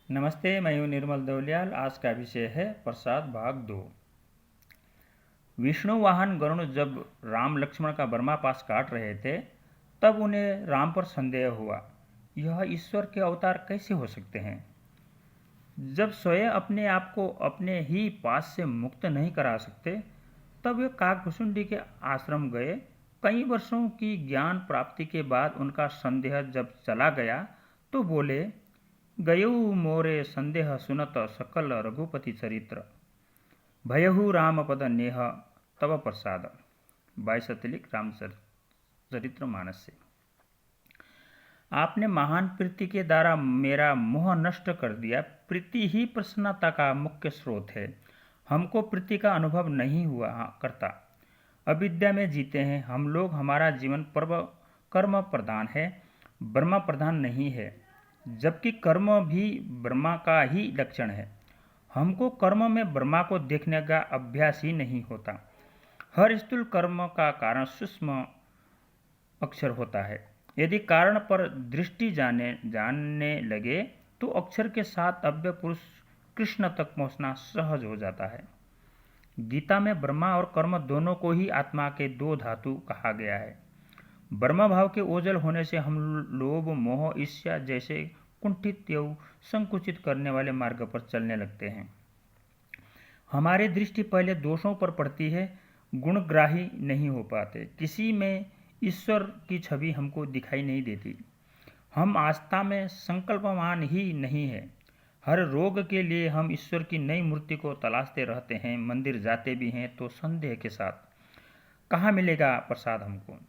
नमस्ते, मैं हूँ निर्मल दौलियाल। आज का विषय है प्रसाद भाग 2। विष्णु वाहन गरुड़ जब राम लक्ष्मण का बर्मा पास काट रहे थे, तब उन्हें राम पर संदेह हुआ, यह ईश्वर के अवतार कैसे हो सकते हैं। जब स्वयं अपने आप को अपने ही पास से मुक्त नहीं करा सकते, तब वे काकभुसुंडी के आश्रम गए। कई वर्षों की ज्ञान प्राप्ति के बाद उनका संदेह जब चला गया तो बोले, गयऊ मोरे संदेह सुनत सकल रघुपति चरित्र, भयहु राम पद नेह तब प्रसाद। 22 रामचरित्र मानस से। आपने महान प्रीति के द्वारा मेरा मोह नष्ट कर दिया। प्रीति ही प्रसन्नता का मुख्य स्रोत है। हमको प्रीति का अनुभव नहीं हुआ करता। अविद्या में जीते हैं हम लोग। हमारा जीवन कर्म प्रधान है, ब्रह्म प्रधान नहीं है, जबकि कर्म भी ब्रह्मा का ही लक्षण है। हमको कर्म में ब्रह्मा को देखने का अभ्यास ही नहीं होता। हर स्थूल कर्म का कारण सूक्ष्म अक्षर होता है। यदि कारण पर दृष्टि जानने लगे तो अक्षर के साथ अव्यय पुरुष कृष्ण तक पहुंचना सहज हो जाता है। गीता में ब्रह्मा और कर्म दोनों को ही आत्मा के दो धातु कहा गया है। ब्रह्म भाव के ओझल होने से हम लोभ मोह ईर्ष्या जैसे कुंठित एवं संकुचित करने वाले मार्ग पर चलने लगते हैं। हमारी दृष्टि पहले दोषों पर पड़ती है, गुणग्राही नहीं हो पाते। किसी में ईश्वर की छवि हमको दिखाई नहीं देती। हम आस्था में संकल्पवान ही नहीं है। हर रोग के लिए हम ईश्वर की नई मूर्ति को तलाशते रहते हैं। मंदिर जाते भी हैं तो संदेह के साथ, कहाँ मिलेगा प्रसाद हमको।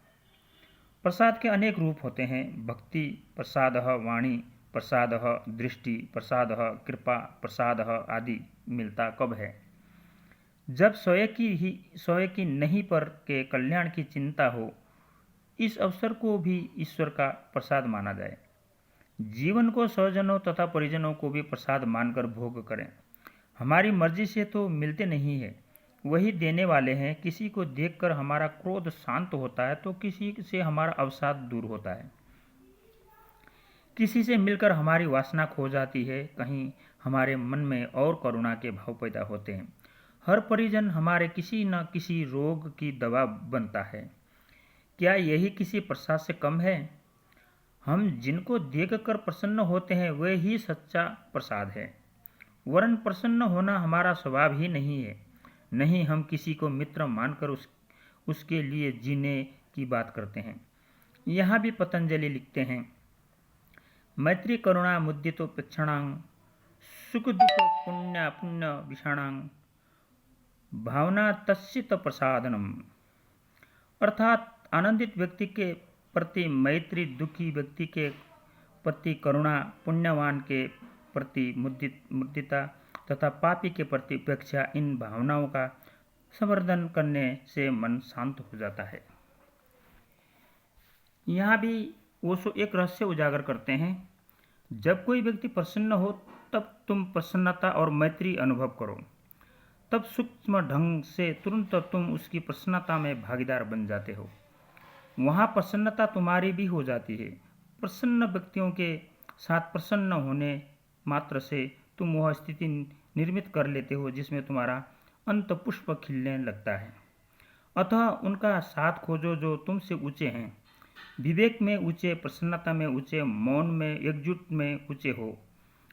प्रसाद के अनेक रूप होते हैं। भक्ति प्रसाद, वाणी प्रसाद, दृष्टि प्रसाद, कृपा प्रसाद आदि मिलता कब है? जब स्वयं की नहीं पर के कल्याण की चिंता हो। इस अवसर को भी ईश्वर का प्रसाद माना जाए। जीवन को स्वजनों तथा परिजनों को भी प्रसाद मानकर भोग करें। हमारी मर्जी से तो मिलते नहीं है, वही देने वाले हैं। किसी को देखकर हमारा क्रोध शांत होता है तो किसी से हमारा अवसाद दूर होता है। किसी से मिलकर हमारी वासना खो जाती है, कहीं हमारे मन में और करुणा के भाव पैदा होते हैं। हर परिजन हमारे किसी न किसी रोग की दवा बनता है। क्या यही किसी प्रसाद से कम है? हम जिनको देखकर प्रसन्न होते हैं वह ही सच्चा प्रसाद है, वरन प्रसन्न होना हमारा स्वभाव ही नहीं है। नहीं, हम किसी को मित्र मानकर उसके लिए जीने की बात करते हैं। यहाँ भी पतंजलि लिखते हैं, मैत्री करुणा मुदितोपेक्षणां सुख दुख पुण्य पुण्य विषाणां भावना तस्सित प्रसादनम। अर्थात आनंदित व्यक्ति के प्रति मैत्री, दुखी व्यक्ति के प्रति करुणा, पुण्यवान के प्रति मुदिता तथा पापी के प्रति उपेक्षा, इन भावनाओं का संवर्धन करने से मन शांत हो जाता है। यहाँ भी ओशो एक रहस्य उजागर करते हैं, जब कोई व्यक्ति प्रसन्न हो तब तुम प्रसन्नता और मैत्री अनुभव करो। तब सूक्ष्म ढंग से तुरंत तुम उसकी प्रसन्नता में भागीदार बन जाते हो। वहाँ प्रसन्नता तुम्हारी भी हो जाती है। प्रसन्न व्यक्तियों के साथ प्रसन्न होने मात्र से तुम वह स्थिति निर्मित कर लेते हो जिसमें तुम्हारा अंत पुष्प खिलने लगता है। अतः उनका साथ खोजो जो तुमसे ऊंचे हैं। विवेक में ऊंचे, प्रसन्नता में ऊंचे, मौन में, एकजुट में ऊंचे हो।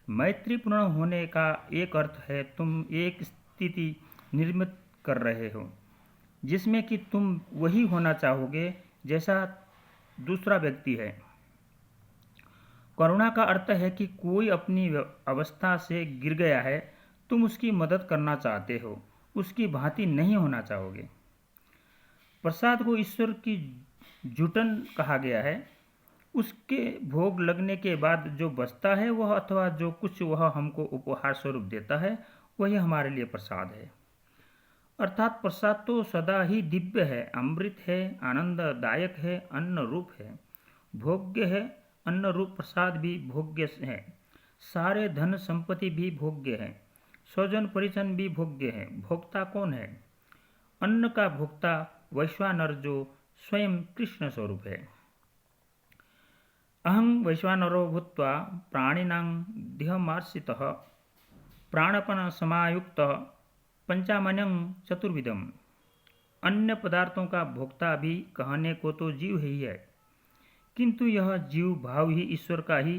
मैत्रीपूर्ण होने का एक अर्थ है तुम एक स्थिति निर्मित कर रहे हो जिसमें कि तुम वही होना चाहोगे जैसा दूसरा व्यक्ति है। करुणा का अर्थ है कि कोई अपनी अवस्था से गिर गया है, तुम उसकी मदद करना चाहते हो, उसकी भांति नहीं होना चाहोगे। प्रसाद को ईश्वर की जुटन कहा गया है। उसके भोग लगने के बाद जो बचता है वह अथवा जो कुछ वह हमको उपहार स्वरूप देता है वही हमारे लिए प्रसाद है। अर्थात प्रसाद तो सदा ही दिव्य है, अमृत है, आनंददायक है, अन्न रूप है, भोग्य है। अन्न रूप प्रसाद भी भोग्य है। सारे धन संपत्ति भी भोग्य है। स्वजन परिजन भी भोग्य है। भोक्ता कौन है? अन्न का भोक्ता वैश्वानर जो स्वयं कृष्ण स्वरूप है। अहं वैश्वानरो भूत्वा प्राणिनां देहमाश्रितः प्राणपणसमायुक्तः पंचामन्यं चतुर्विधम। अन्य पदार्थों का भोक्ता भी कहने को तो जीव ही है, किंतु यह जीव भाव ही ईश्वर का ही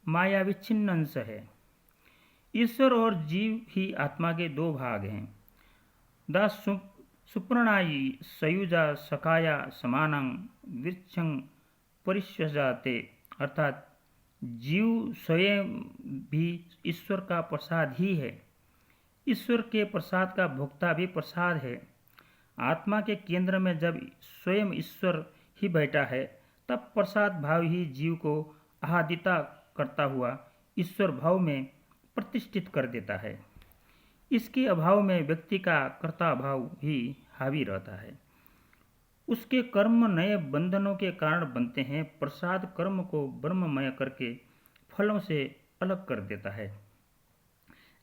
मायाविच्छिन्न अंश है। ईश्वर और जीव ही आत्मा के दो भाग हैं। द सुपर्णाई सयुजा सखाया समानं वृक्षं परिष्यजाते, अर्थात जीव स्वयं भी ईश्वर का प्रसाद ही है। ईश्वर के प्रसाद का भोक्ता भी प्रसाद है। आत्मा के केंद्र में जब स्वयं ईश्वर ही बैठा है, तब प्रसाद भाव ही जीव को आहादिता करता हुआ ईश्वर भाव में प्रतिष्ठित कर देता है। इसके अभाव में व्यक्ति का कर्ता भाव ही हावी रहता है। उसके कर्म नए बंधनों के कारण बनते हैं। प्रसाद कर्म को ब्रह्ममय करके फलों से अलग कर देता है।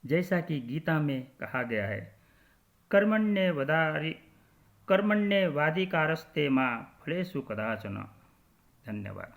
जैसा कि गीता में कहा गया है, कर्मण्येवाधिकारस्ते मां फलेषु कदाचन। धन्यवाद।